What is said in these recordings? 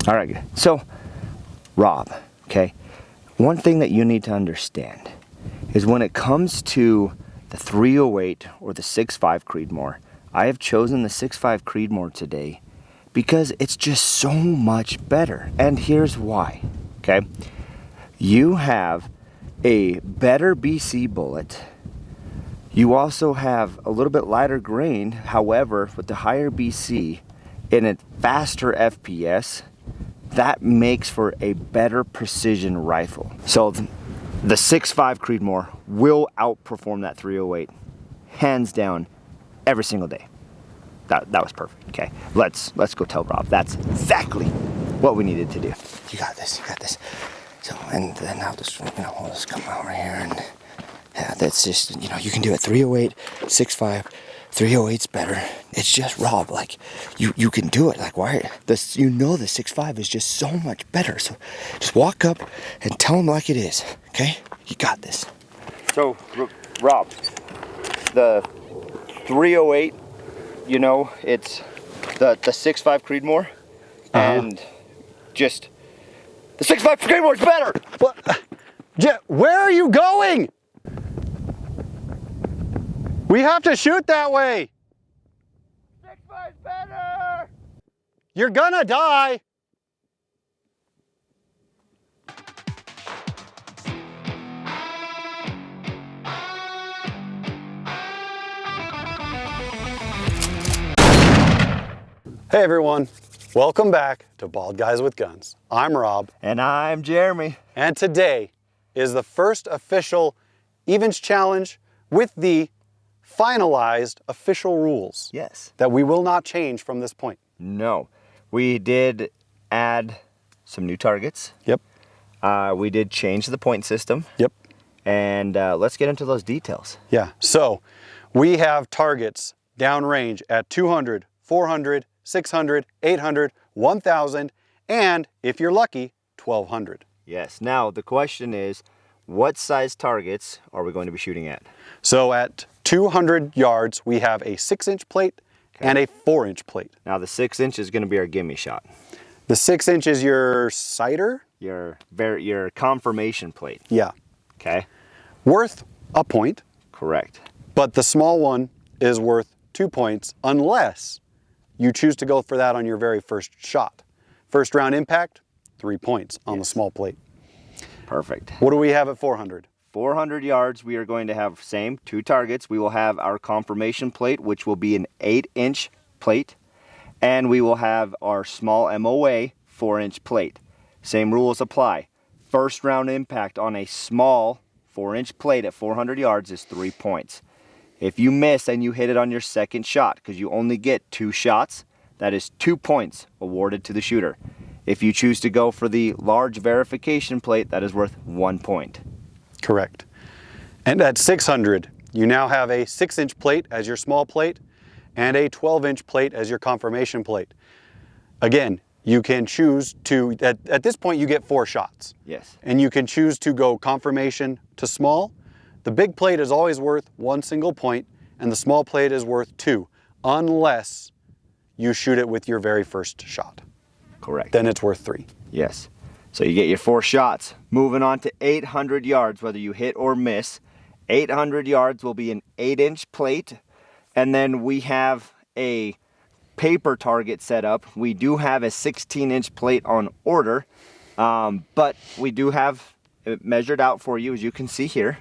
All right, good. So, Rob, okay, one thing that you need to understand is when it comes to the 308 or the 6.5 Creedmoor, I have chosen the 6.5 Creedmoor today because it's just so much better. And here's why, okay? You have a better BC bullet. You also have a little bit lighter grain, however, with the higher BC and a faster FPS, that makes for a better precision rifle. So the 6.5 Creedmoor will outperform that 308, hands down, every single day. That was perfect. Okay, let's go tell Rob that's exactly what we needed to do. You got this. You got this. So and then I'll just we'll just come over here and yeah, that's just you can do it 308, 6.5. 308's better. It's just Rob. Like you can do it. Like why this? The 6.5 is just so much better. So just walk up and tell him like it is. Okay, you got this. So Rob, the 308. It's the 6.5 Creedmoor, and just the 6.5 Creedmoor is better. What? Where are you going? We have to shoot that way. 6.5's better. You're gonna die. Hey everyone, welcome back to Bald Guys with Guns. I'm Rob. And I'm Jeremy. And today is the first official Evens Challenge with the finalized official rules. Yes. That we will not change from this point. No. We did add some new targets. Yep. We did change the point system. Yep. And let's get into those details. Yeah, so we have targets downrange at 200, 400, 600, 800, 1,000, and if you're lucky, 1,200. Yes. Now, the question is, what size targets are we going to be shooting at? So at 200 yards, we have a 6-inch plate and a 4-inch plate. Now, the 6-inch is going to be our gimme shot. The 6-inch is your sighter? Your confirmation plate. Yeah. Okay. Worth a point. Correct. But the small one is worth 2 points unless you choose to go for that on your very first shot. First round impact, 3 points on the small plate. Perfect. What do we have at 400? 400 yards, we are going to have same 2 targets. We will have our confirmation plate, which will be an 8-inch plate. And we will have our small MOA 4-inch plate. Same rules apply. First round impact on a small 4-inch plate at 400 yards is 3 points. If you miss and you hit it on your second shot, because you only get 2 shots, that is 2 points awarded to the shooter. If you choose to go for the large verification plate, that is worth 1 point. Correct. And at 600, you now have a 6-inch plate as your small plate and a 12-inch plate as your confirmation plate. Again, you can choose to, at this point you get 4 shots. Yes. And you can choose to go confirmation to small. The big plate is always worth 1 single point and the small plate is worth 2, unless you shoot it with your very first shot. Correct. Then it's worth 3. Yes. So you get your 4 shots. Moving on to 800 yards, whether you hit or miss. 800 yards will be an 8-inch plate. And then we have a paper target set up. We do have a 16-inch plate on order, but we do have it measured out for you, as you can see here,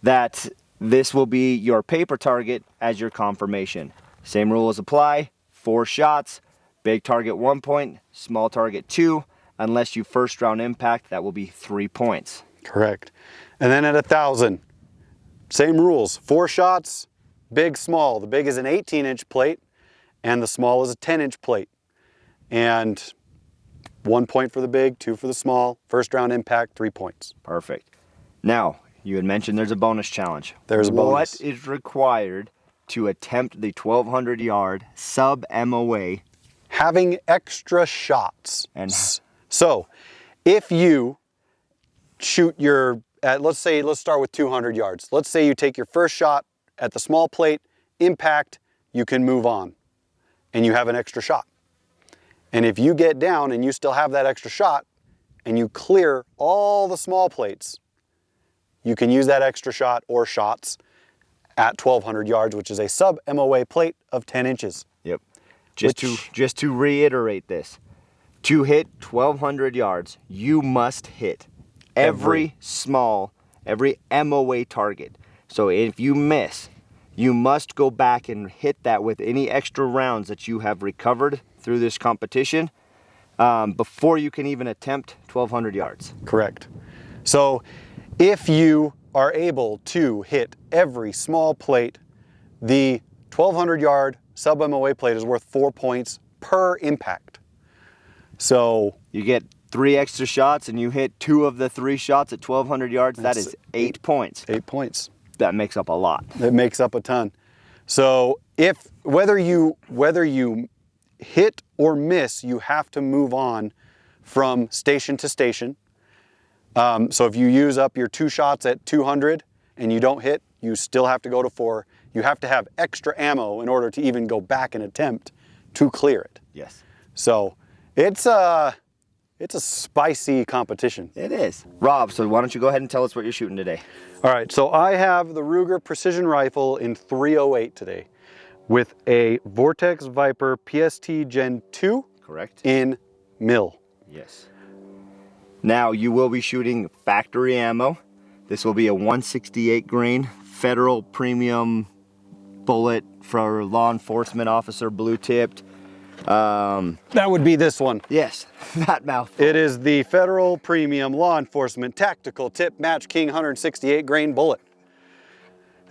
that this will be your paper target as your confirmation. Same rules apply. 4 shots, big target 1 point, small target 2. Unless you first round impact, that will be 3 points. Correct. And then at 1,000, same rules. 4 shots, big, small. The big is an 18-inch plate and the small is a 10-inch plate. And 1 point for the big, 2 for the small. First round impact, 3 points. Perfect. Now, you had mentioned there's a bonus challenge. There's a bonus. What is required to attempt the 1,200 yard sub MOA? Having extra shots. And so if you shoot your, let's start with 200 yards. Let's say you take your first shot at the small plate, impact, you can move on and you have an extra shot. And if you get down and you still have that extra shot and you clear all the small plates, you can use that extra shot or shots at 1,200 yards, which is a sub MOA plate of 10 inches. Yep. Just to reiterate this, to hit 1,200 yards, you must hit every MOA target. So if you miss, you must go back and hit that with any extra rounds that you have recovered through this competition before you can even attempt 1,200 yards. Correct. So if you are able to hit every small plate, the 1,200 yard sub MOA plate is worth 4 points per impact. So you get 3 extra shots and you hit 2 of the 3 shots at 1,200 yards. That is 8 points. 8 points. That makes up a lot. It makes up a ton. So whether you hit or miss, you have to move on from station to station. So if you use up your 2 shots at 200 and you don't hit, you still have to go to 4. You have to have extra ammo in order to even go back and attempt to clear it. Yes. So it's a spicy competition. It is. Rob, so why don't you go ahead and tell us what you're shooting today? All right, so I have the Ruger Precision Rifle in 308 today with a Vortex Viper PST Gen 2. Correct. In mil. Yes. Now you will be shooting factory ammo. This will be a 168 grain Federal Premium bullet for law enforcement officer, blue tipped. That would be this one. Yes, that mouthful. It is the Federal Premium Law Enforcement Tactical Tip Match King 168 grain bullet.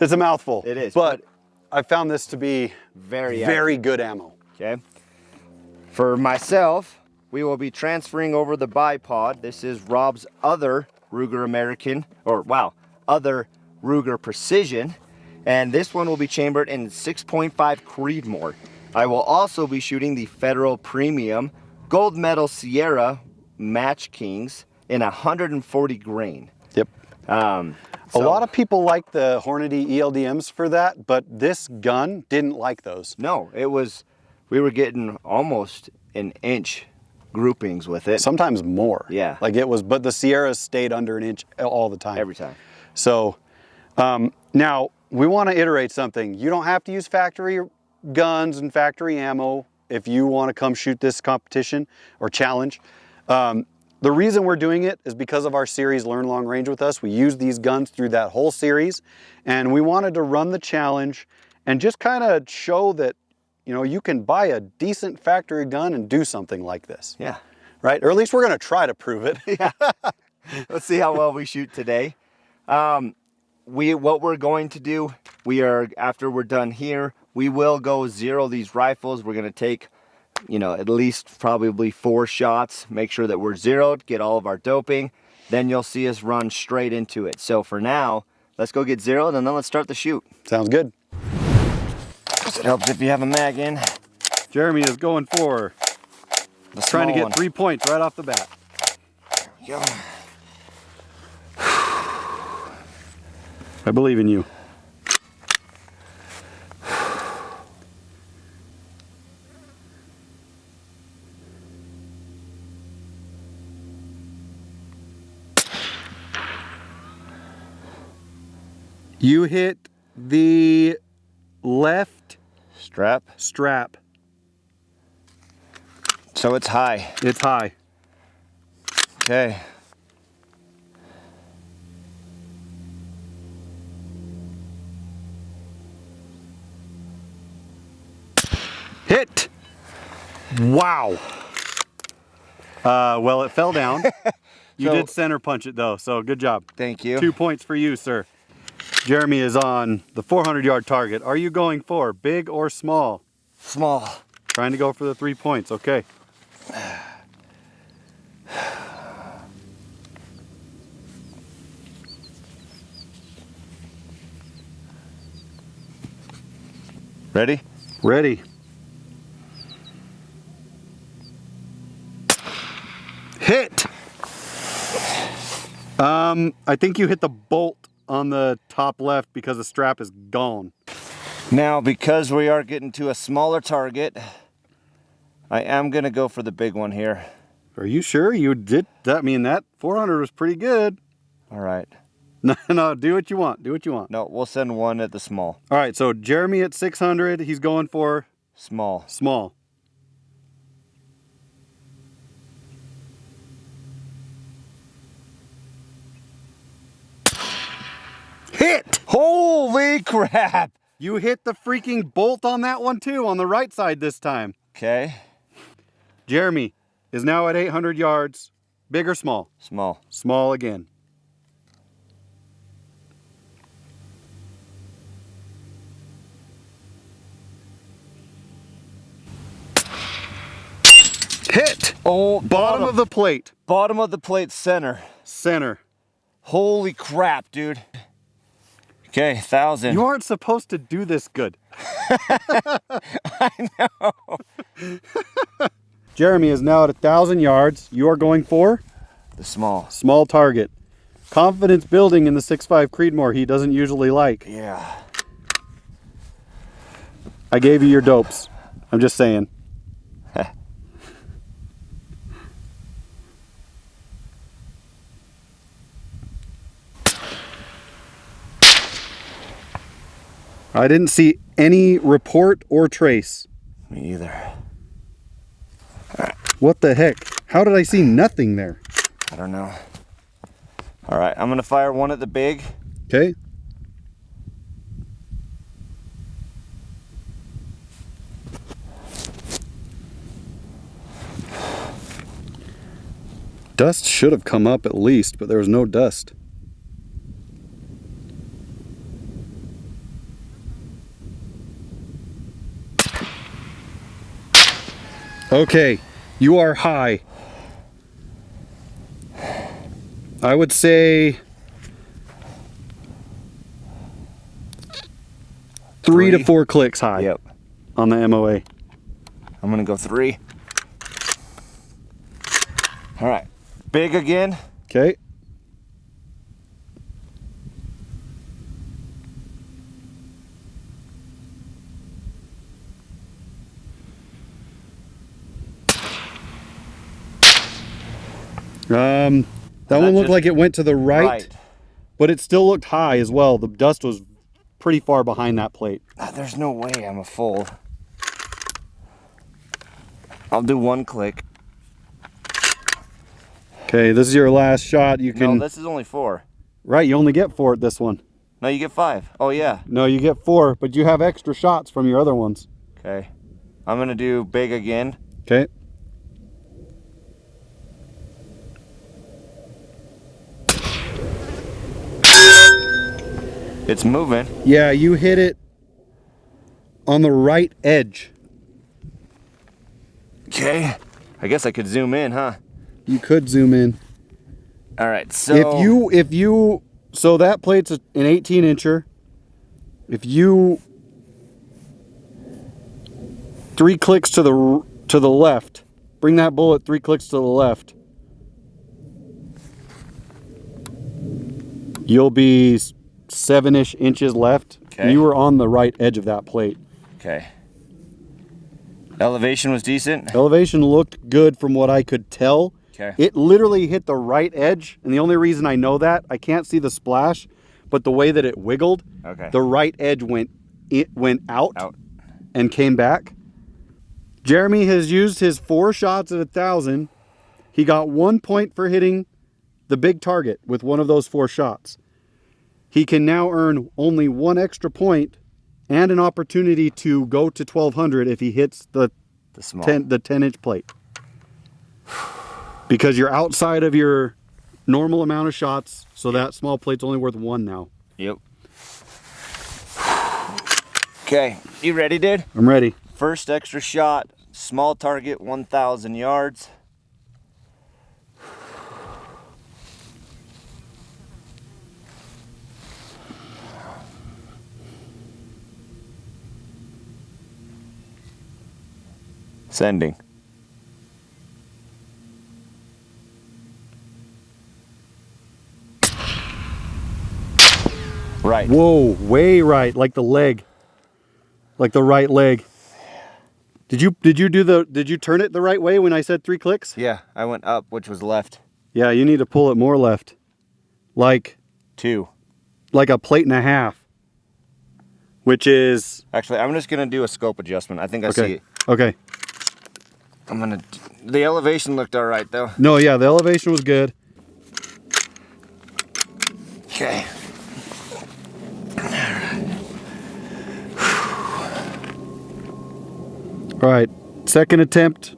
It's a mouthful. It is. But I found this to be very good ammo. Okay. For myself, we will be transferring over the bipod. This is Rob's other Ruger American, other Ruger Precision. And this one will be chambered in 6.5 Creedmoor. I will also be shooting the Federal Premium Gold Medal Sierra Match Kings in 140 grain. Yep. A lot of people like the Hornady ELDMs for that, but this gun didn't like those. No, we were getting almost an inch groupings with it. Sometimes more. Yeah. But the Sierras stayed under an inch all the time. Every time. So now we want to iterate something. You don't have to use factory guns and factory ammo if you want to come shoot this competition or challenge. The reason we're doing it is because of our series Learn Long Range with Us. We use these guns through that whole series, and we wanted to run the challenge and just kind of show that, you know, you can buy a decent factory gun and do something like this. Yeah. Right? Or at least we're going to try to prove it. Yeah. Let's see how well we shoot today. What we're going to do, after we're done here, we will go zero these rifles. We're going to take, at least probably 4 shots, make sure that we're zeroed, get all of our doping. Then you'll see us run straight into it. So for now, let's go get zeroed and then let's start the shoot. Sounds good. It helps if you have a mag in. Jeremy is going for trying to get 3 points right off the bat. There we go. I believe in you. You hit the left strap. So it's high. It's high. Okay. Hit! Wow. Well, it fell down. You did center punch it though, so good job. Thank you. 2 points for you, sir. Jeremy is on the 400-yard target. Are you going for big or small? Small. Trying to go for the 3 points, okay. Ready? Ready. Hit! I think you hit the bolt on the top left because the strap is gone. Now, because we are getting to a smaller target, I am going to go for the big one here. Are you sure you did that? I mean, that 400 was pretty good. All right. No, do what you want. Do what you want. No, we'll send one at the small. All right, so Jeremy at 600, he's going for Small. small. Hit! Holy crap! You hit the freaking bolt on that one too, on the right side this time. Okay. Jeremy is now at 800 yards. Big or small? Small. Small again. Hit! Oh, Bottom of the plate. Bottom of the plate center. Center. Holy crap, dude. Okay, 1,000. You aren't supposed to do this good. I know. Jeremy is now at 1,000 yards. You are going for The small. small target. Confidence building in the 6.5 Creedmoor he doesn't usually like. Yeah. I gave you your dopes. I'm just saying. I didn't see any report or trace. Me either. What the heck? How did I see nothing there? I don't know. All right, I'm gonna fire one at the big. Okay. Dust should have come up at least, but there was no dust. Okay, you are high. I would say 3 to 4 clicks high. Yep. On the MOA. I'm gonna go 3. All right, big again. Okay. That one looked like it went to the right, but it still looked high as well. The dust was pretty far behind that plate. There's no way I'm a fold. I'll do 1 click. Okay, this is your last shot. You can. No, this is only 4. Right, you only get 4 at this one. No, you get 5. Oh yeah. No, you get 4, but you have extra shots from your other ones. Okay. I'm gonna do big again. Okay. It's moving. Yeah, you hit it on the right edge. Okay. I guess I could zoom in, huh? You could zoom in. All right. So If you so that plate's an 18 incher. If you 3 clicks to the left, bring that bullet 3 clicks to the left. You'll be 7-ish inches left. Okay. You were on the right edge of that plate. Okay. Elevation was decent. Elevation looked good from what I could tell. Okay. It literally hit the right edge, and the only reason I know that, I can't see the splash, but the way that it wiggled, Okay. the right edge went out Out. and came back. Jeremy has used his 4 shots at 1,000. He got 1 point for hitting the big target with one of those 4 shots. He can now earn only 1 extra point and an opportunity to go to 1,200 if he hits the small. 10-inch plate. Because you're outside of your normal amount of shots, so that small plate's only worth 1 now. Yep. Okay. You ready, dude? I'm ready. First extra shot. Small target, 1,000 yards. Sending. Right. Whoa, way right, like the leg. Like the right leg. Did you turn it the right way when I said 3 clicks? Yeah, I went up, which was left. Yeah, you need to pull it more left. Like 2. like a plate and a half. Which is... Actually, I'm just going to do a scope adjustment. I think I see it. Okay. The elevation looked all right, though. No, yeah, the elevation was good. Okay. All right, second attempt.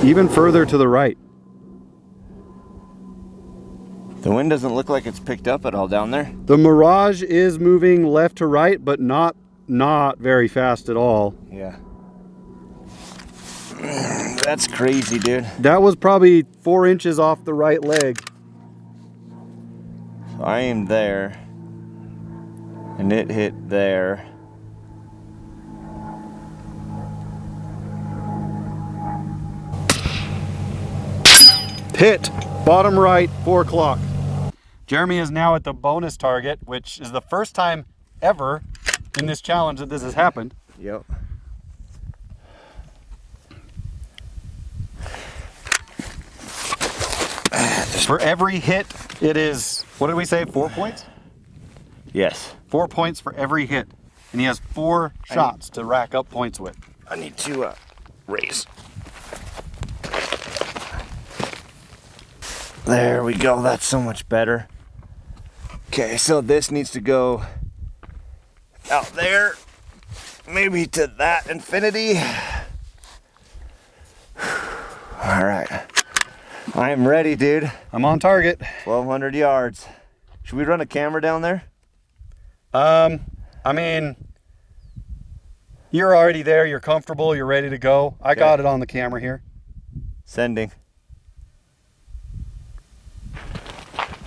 Even further to the right. The wind doesn't look like it's picked up at all down there. The Mirage is moving left to right, but not very fast at all. Yeah. That's crazy, dude. That was probably 4 inches off the right leg. So I aimed there, and it hit there. Hit, bottom right, 4 o'clock. Jeremy is now at the bonus target, which is the first time ever in this challenge that this has happened. Yep. For every hit, it is, what did we say, 4 points? Yes. 4 points for every hit. And he has 4 shots to rack up points with. I need to raise. There we go. That's so much better. Okay, so this needs to go out there. Maybe to that infinity. All right. I am ready, dude. I'm on target. 1,200 yards. Should we run a camera down there? I mean, you're already there. You're comfortable. You're ready to go. I got it on the camera here. Sending.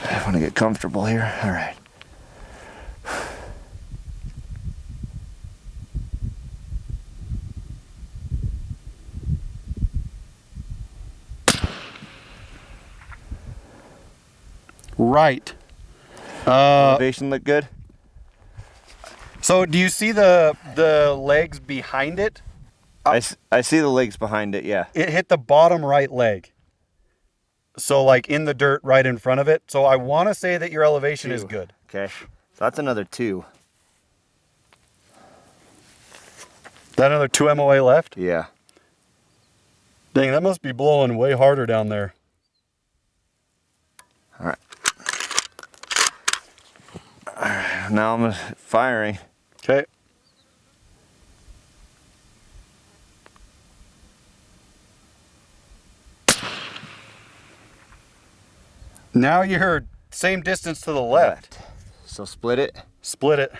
I want to get comfortable here. All right. Right. Elevation look good? So do you see the legs behind it? I see the legs behind it, yeah. It hit the bottom right leg. So like in the dirt right in front of it. So I want to say that your elevation is good. Okay. So that's another 2. That another 2 MOA left? Yeah. Dang, that must be blowing way harder down there. All right. All right. Now I'm firing. Okay. Now you're same distance to the left. So split it. Split it.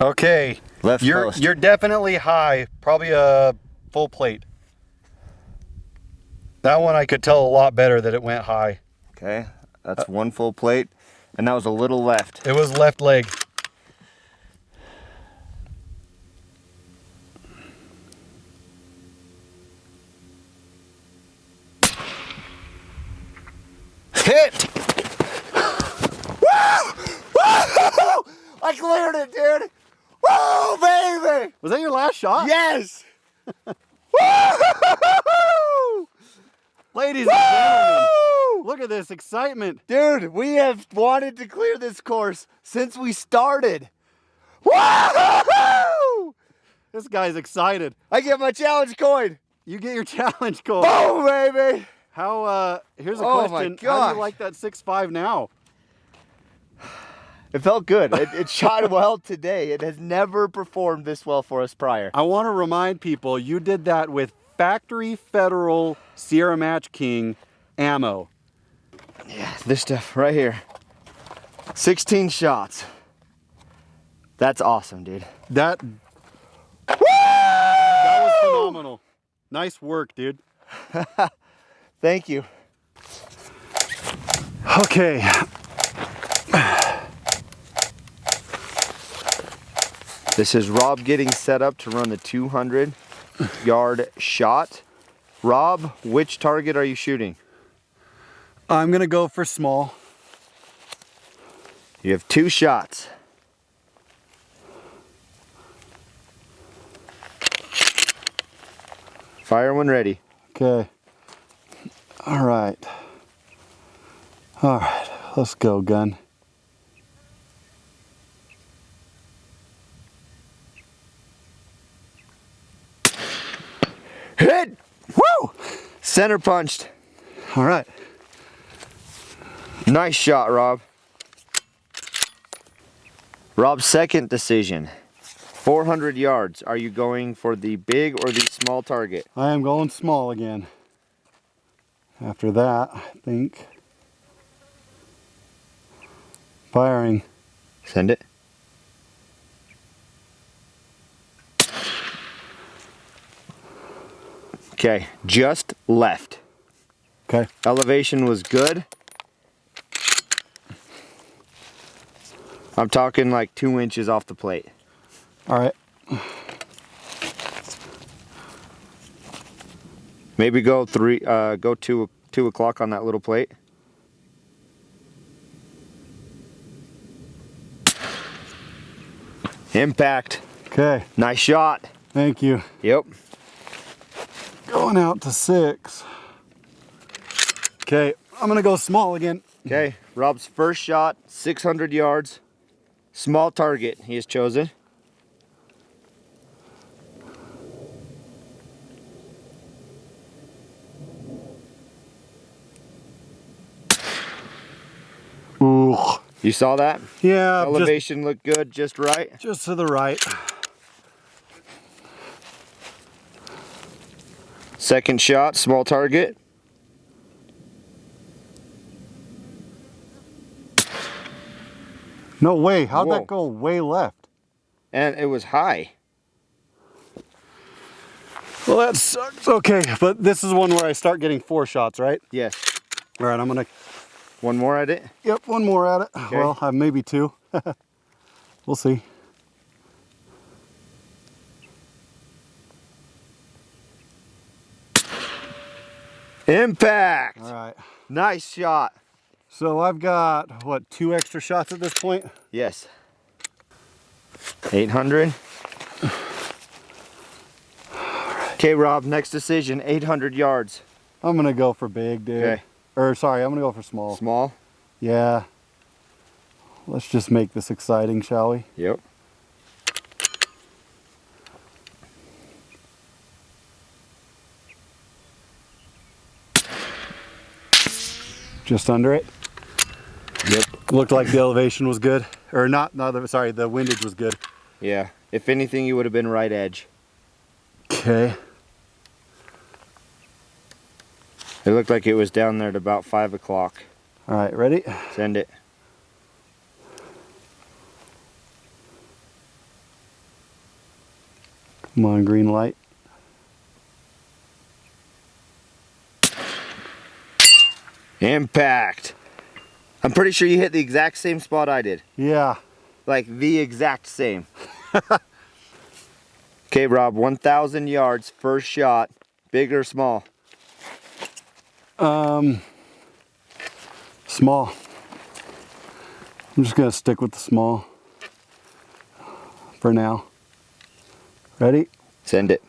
Okay. Left post. You're definitely high. Probably a full plate. That one I could tell a lot better that it went high. Okay. That's 1 full plate. And that was a little left. It was left leg. Hit! Woo! Woo! I cleared it, dude! Woo, baby! Was that your last shot? Yes! Woo! Ladies and gentlemen, look at this excitement. Dude, we have wanted to clear this course since we started. Woo! This guy's excited. I get my challenge coin. You get your challenge goal. Boom, baby! How, here's a Oh my question. How do gosh. you like that 6.5 now? It felt good. It shot well today. It has never performed this well for us prior. I want to remind people, you did that with factory Federal Sierra Match King ammo. Yeah, this stuff right here. 16 shots. That's awesome, dude. That was phenomenal. Nice work, dude. Thank you. Okay. This is Rob getting set up to run the 200-yard shot. Rob, which target are you shooting? I'm gonna go for small. You have 2 shots. Fire when ready. Okay. All right. All right, let's go, gun. Hit! Woo! Center punched. All right. Nice shot, Rob. Rob's second decision. 400 yards. Are you going for the big or the small target? I am going small again. After that, I think firing. Send it. Okay, just left. Okay. Elevation was good. I'm talking like 2 inches off the plate. All right. Maybe go 2 o'clock on that little plate. Impact. Okay. Nice shot. Thank you. Yep. Going out to 6. Okay, I'm gonna go small again. Okay, Rob's first shot, 600 yards. Small target he has chosen. Ooh. You saw that? Yeah, Elevation looked good, just right. just to the right. Second shot, small target. No way, how'd Whoa. that go way left? And it was high. Well, that sucks. Okay, but this is one where I start getting 4 shots, right? Yes. All right, I'm gonna, One more at it. yep, one more at it. Okay. Well, maybe 2. We'll see. Impact. All right. Nice shot. So I've got, what, 2 extra shots at this point? Yes. 800. Okay, Rob, next decision, 800 yards. I'm gonna go for big, dude. Okay. Or sorry, I'm gonna go for small. Small. Yeah. Let's just make this exciting, shall we? Yep. Just under it. Yep. Looked like the elevation was good. Or sorry, the windage was good. Yeah. If anything, you would have been right edge. Okay. It looked like it was down there at about 5 o'clock. All right, ready? Send it. Come on, green light. Impact. I'm pretty sure you hit the exact same spot I did. Yeah. Like the exact same. Okay, Rob, 1,000 yards, first shot. Big or small? Small. I'm just gonna stick with the small for now. Ready? Send it.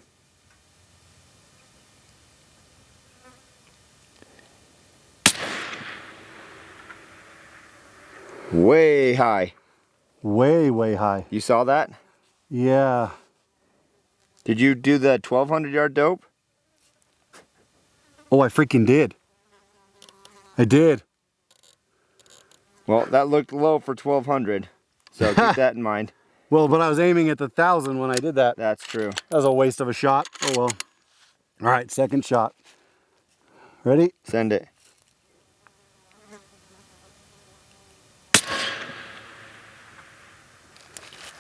Way high. Way, way high. You saw that? Yeah. Did you do the 1,200 yard dope? Oh, I freaking did. I did. Well, that looked low for 1,200. So keep that in mind. Well, but I was aiming at the 1,000 when I did that. That's true. That was a waste of a shot. Oh well. All right, second shot. Ready? Send it.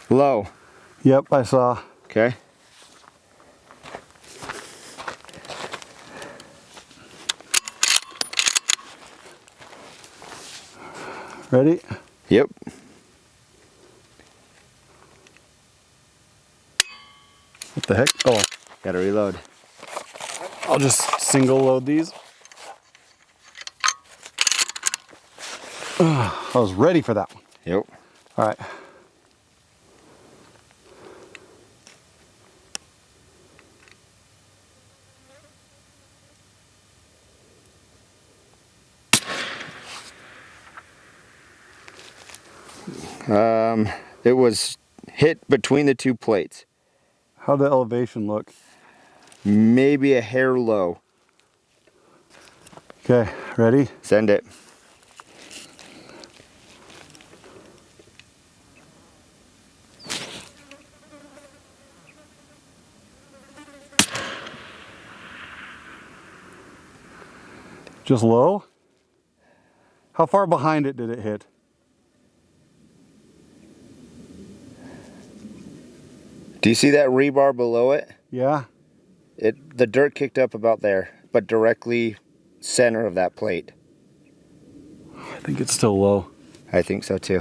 Low. Yep, I saw. Okay. Ready? Yep. What the heck? Oh, Gotta reload. I'll just single load these. I was ready for that one. Yep. All right. It was hit between the two plates. How'd the elevation look? Maybe a hair low. Okay, ready? Send it. Just low? How far behind it did it hit? Do you see that rebar below it? Yeah? The dirt kicked up about there, but directly center of that plate. I think it's still low. I think so too.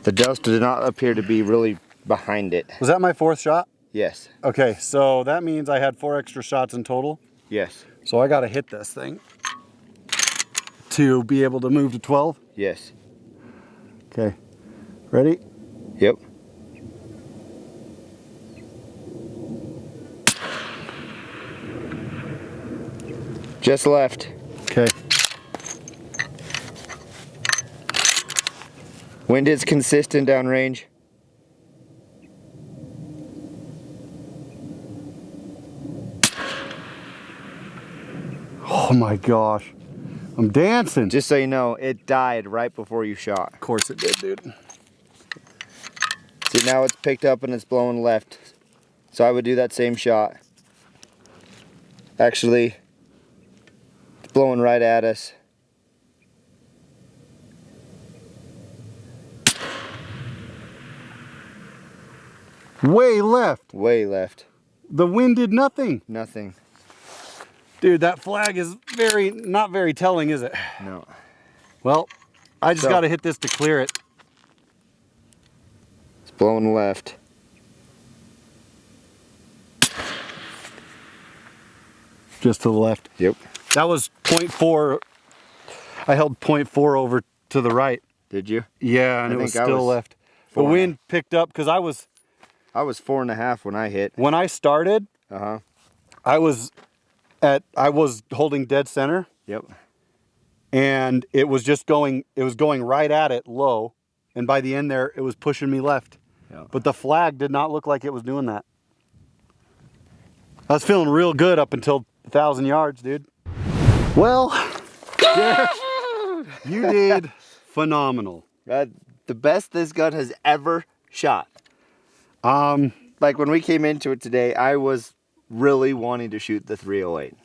The dust did not appear to be really behind it. Was that my fourth shot? Yes. Okay, so that means I had 4 extra shots in total. Yes. So I gotta hit this thing to be able to move to 12. Yes. Okay, ready? Yep. Just left. Okay. Wind is consistent downrange. Oh my gosh. I'm dancing. Just so you know, it died right before you shot. Of course it did, dude. See, now it's picked up and it's blowing left. So I would do that same shot. Actually, it's blowing right at us. Way left. Way left. The wind did nothing. Nothing. Dude, that flag is not very telling, is it? No. Well, I just So- got to hit this to clear it. It's blowing left. Just to the left. Yep. That was 0.4. I held 0.4 over to the right. Did you? Yeah, and it was think I still was left. The 4.5. wind picked up because I was 4.5 when I hit. when I started, Uh-huh. I was holding dead center, Yep. and it was going right at it low, and by the end there it was pushing me left. Yeah. But the flag did not look like it was doing that. I was feeling real good up until 1,000 yards, dude. Well, yeah, you did phenomenal. The best this gun has ever shot. Like when we came into it today, I was really wanting to shoot the 308,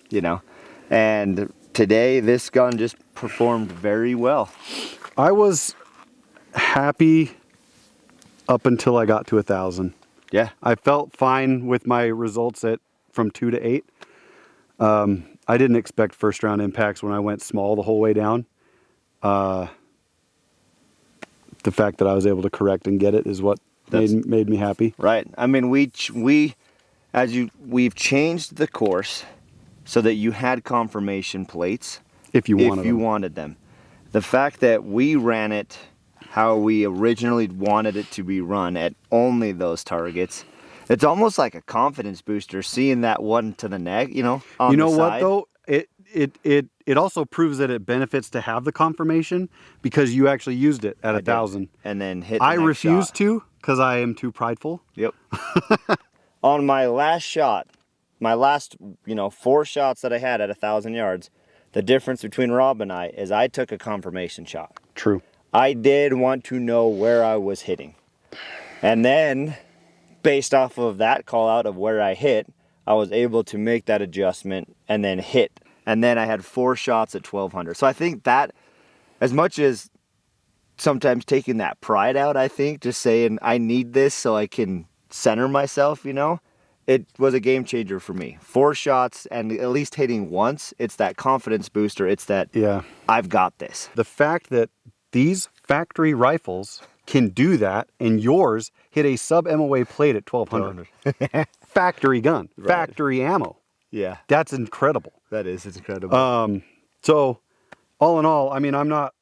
you know? And today, this gun just performed very well. I was happy up until I got to 1,000. Yeah. I felt fine with my results from 2 to 8. I didn't expect first round impacts when I went small the whole way down. The fact that I was able to correct and get it is what made me happy. Right. I mean, we've changed the course so that you had confirmation plates If you wanted wanted them. The fact that we ran it how we originally wanted it to be run at only those targets, it's almost like a confidence booster seeing that one to the neck, you know, on You know the what side. though? It also proves that it benefits to have the confirmation because you actually used it at 1,000. And then hit the I next refuse shot. to because I am too prideful. Yep. On my last shot, my last, 4 shots that I had at 1,000 yards, the difference between Rob and I is I took a confirmation shot. True. I did want to know where I was hitting. And then, based off of that call out of where I hit, I was able to make that adjustment and then hit. And then I had 4 shots at 1,200. So I think that, as much as sometimes taking that pride out, I think, just saying I need this so I can center myself, it was a game changer for me. 4 shots and at least hitting once, it's that confidence booster. It's that, Yeah. I've got this. The fact that these factory rifles can do that and yours hit a sub MOA plate at 1200. Factory gun, Right. factory ammo. Yeah, That's incredible. that is. It's incredible. So all in all, I mean, I'm not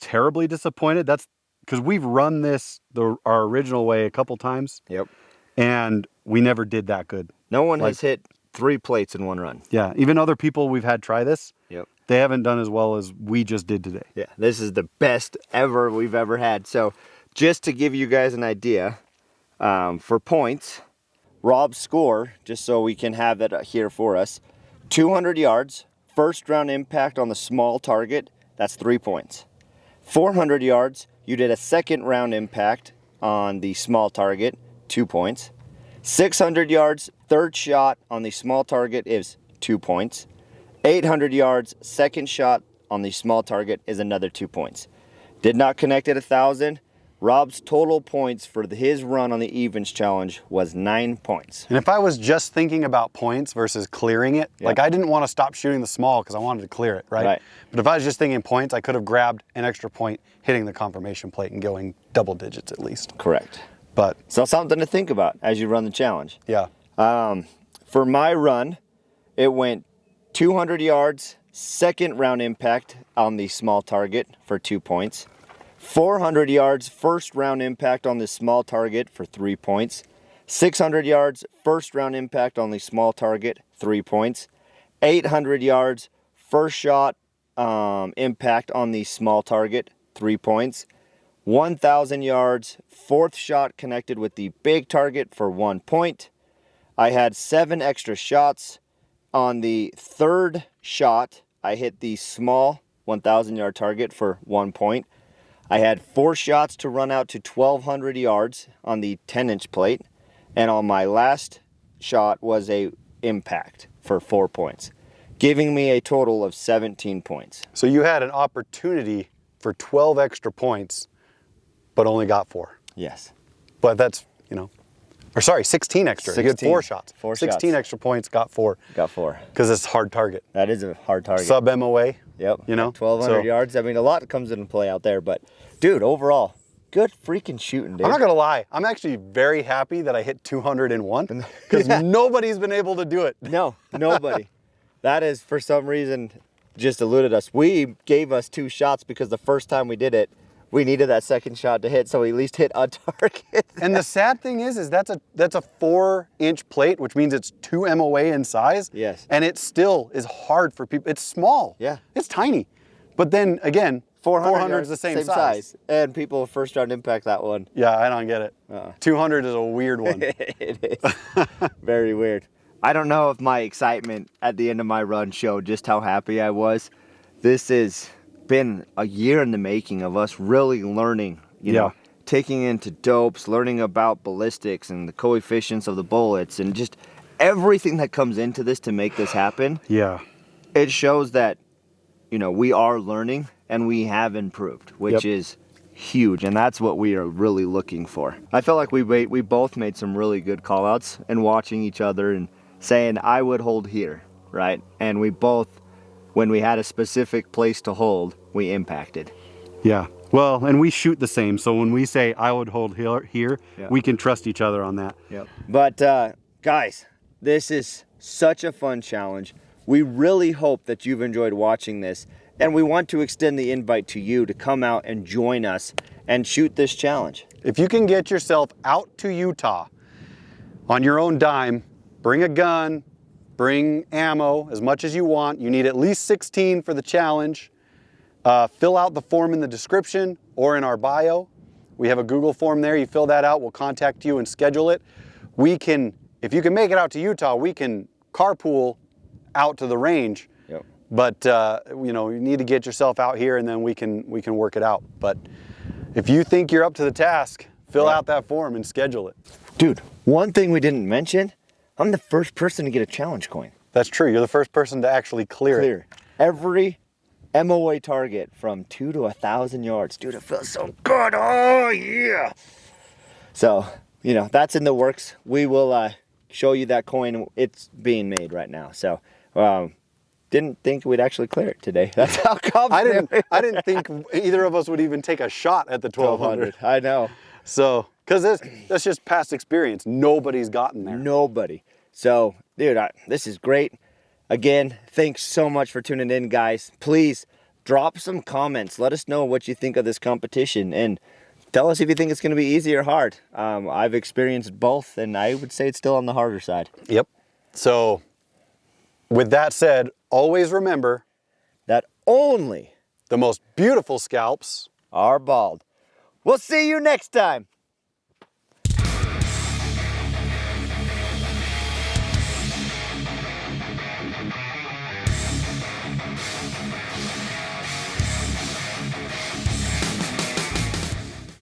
terribly disappointed. That's because we've run this our original way a couple times. Yep. And we never did that good. No one has hit 3 plates in one run. Yeah, even other people we've had try this, Yep. they haven't done as well as we just did today. Yeah, this is the best ever we've ever had. So just to give you guys an idea, for points, Rob's score, just so we can have it here for us, 200 yards, first round impact on the small target, that's 3 points. 400 yards, you did a second round impact on the small target, 2 points. 600 yards, third shot on the small target is 2 points. 800 yards, second shot on the small target is another 2 points. Did not connect at 1,000. Rob's total points for his run on the evens challenge was 9 points. And if I was just thinking about points versus clearing it, like I didn't want to stop shooting the small because I wanted to clear it, right? But if I was just thinking points, I could have grabbed an extra point hitting the confirmation plate and going double digits at least. Correct. But So something to think about as you run the challenge. yeah, For my run, it went 200 yards, second round impact on the small target for 2 points. 400 yards, first round impact on the small target for 3 points. 600 yards, first round impact on the small target, 3 points. 800 yards, first shot impact on the small target, 3 points. 1,000 yards, fourth shot connected with the big target for 1 point. I had 7 extra shots. On the third shot, I hit the small 1,000 yard target for 1 point. I had 4 shots to run out to 1,200 yards on the 10-inch plate. And on my last shot was a impact for 4 points, giving me a total of 17 points. so you had an opportunity for 12 extra points, but only got 4. Yes. But that's, you know, or sorry, 16 extra. You had 16. 4 shots. 4 16 shots. extra points, got 4. Got 4. Because it's a hard target. That is a hard target. Sub MOA. Yep. You know, 1,200 so- yards. I mean, a lot comes into play out there, but dude, overall, good freaking shooting, dude. I'm not gonna lie, I'm actually very happy that I hit 201 because nobody's been able to do it. No, nobody. That is, for some reason, just eluded us. We gave us 2 shots because the first time we did it, we needed that second shot to hit, so we at least hit a target. And the sad thing is that's a 4-inch plate, which means it's 2 MOA in size. Yes. And it still is hard for people. It's small. Yeah. It's tiny. But then again, 400 is the same size. And people first round impact that one. Yeah, I don't get it. 200 is a weird one. It is. Very weird. I don't know if my excitement at the end of my run showed just how happy I was. This has been a year in the making of us really learning, you know, taking into dopes, learning about ballistics and the coefficients of the bullets and just everything that comes into this to make this happen. Yeah. It shows that, you know, we are learning and we have improved, which is huge, and that's what we are really looking for. I felt like we both made some really good call outs and watching each other and saying I would hold here, right? And we both, when we had a specific place to hold, we impacted. Yeah. Well, and we shoot the same, so when we say I would hold here, we can trust each other on that. Yep. But guys, this is such a fun challenge. We really hope that you've enjoyed watching this, and we want to extend the invite to you to come out and join us and shoot this challenge. If you can get yourself out to Utah on your own dime, bring a gun, bring ammo, as much as you want. You need at least 16 for the challenge. Fill out the form in the description or in our bio. We have a Google form there. You fill that out, we'll contact you and schedule it. We can, if you can make it out to Utah, we can carpool out to the range. Yep. But you know, you need to get yourself out here and then we can work it out. But if you think you're up to the task, fill out that form and schedule it. Dude, one thing we didn't mention, I'm the first person to get a challenge coin. That's true. You're the first person to actually clear it. Every MOA target from 2 to 1,000 yards. Dude, it feels so good. Oh, yeah. So, you know, that's in the works. We will show you that coin. It's being made right now. So didn't think we'd actually clear it today. That's how confident I didn't think either of us would even take a shot at the 1200. I know. So, because that's just past experience. Nobody's gotten there. Nobody. So, dude, this is great. Again, thanks so much for tuning in, guys. Please drop some comments. Let us know what you think of this competition, and tell us if you think it's going to be easy or hard. I've experienced both, and I would say it's still on the harder side. Yep. So, with that said, always remember that only the most beautiful scalps are bald. We'll see you next time.